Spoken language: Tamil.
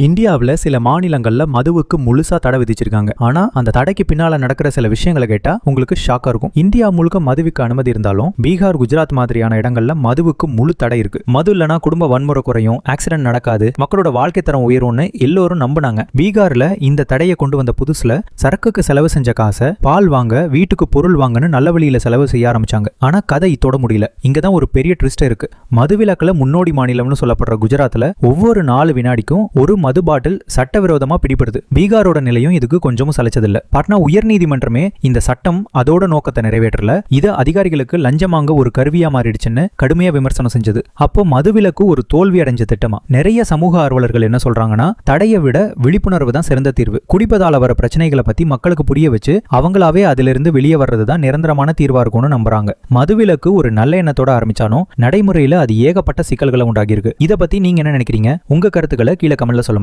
இந்தியாவில் சில மாநிலங்கள்ல மதுவுக்கு முழுசா தடை விதிச்சிருக்காங்க. ஆனா அந்த தடைக்கு பின்னால நடக்கிற சில விஷயங்களை கேட்டா உங்களுக்கு ஷாக்கா இருக்கும். இந்தியா முழுக்க மதுவுக்கு அனுமதி இருந்தாலும் பீகார், குஜராத் மாதிரியான இடங்கள்ல மதுவுக்கு முழு தடை இருக்கு. மது இல்லனா குடும்ப வன்முறை குறையும், ஆக்சிடென்ட் நடக்காது, மக்களோட வாழ்க்கை தரம் உயரும்னு எல்லோரும் நம்பினாங்க. பீகார்ல இந்த தடையை கொண்டு வந்த புதுசுல சரக்குக்கு செலவு செஞ்ச காசை பால் வாங்க, வீட்டுக்கு பொருள் வாங்கன்னு நல்ல வழியில செலவு செய்ய ஆரம்பிச்சாங்க. ஆனா கதை இதோட முடியல. இங்கதான் ஒரு பெரிய ட்விஸ்ட் இருக்கு. மதுவிலக்குல முன்னோடி மாநிலம்னு சொல்லப்படுற குஜராத்ல ஒவ்வொரு 4 வினாடிக்கும் ஒரு மது பாட்டில் சட்டவிரோதமா பிடிபடுது. பீகாரோட நிலையும் இதுக்கு கொஞ்சமும் சலைச்சதில்ல. பாட்னா உயர்நீதிமன்றமே இந்த சட்டம் அதோட நோக்கத்தை நிறைவேற்றல, இத அதிகாரிகளுக்கு லஞ்சமாங்க ஒரு கருவியா மாறிடுச்சுன்னு கடுமையா விமர்சனம் செஞ்சது. அப்போ மதுவிலக்கு ஒரு தோல்வி அடைஞ்ச திட்டமா? நிறைய சமூக ஆர்வலர்கள் என்ன சொல்றாங்கன்னா, தடையை விட விழிப்புணர்வு தான் சிறந்த தீர்வு. குடிப்பதால வர பிரச்சனைகளை பத்தி மக்களுக்கு புரிய வச்சு அவங்களாவே அதிலிருந்து வெளியே வர்றதுதான் நிரந்தரமான தீர்வா இருக்கும்னு நம்புறாங்க. மதுவிலக்கு ஒரு நல்ல எண்ணத்தோட ஆரம்பிச்சாலும் நடைமுறையில அது ஏகப்பட்ட சிக்கல்களை உண்டாகிருக்கு. இதை பத்தி நீங்க என்ன நினைக்கிறீங்க? உங்க கருத்துக்களை கீழே கமெண்ட்ல சொல்லுங்க.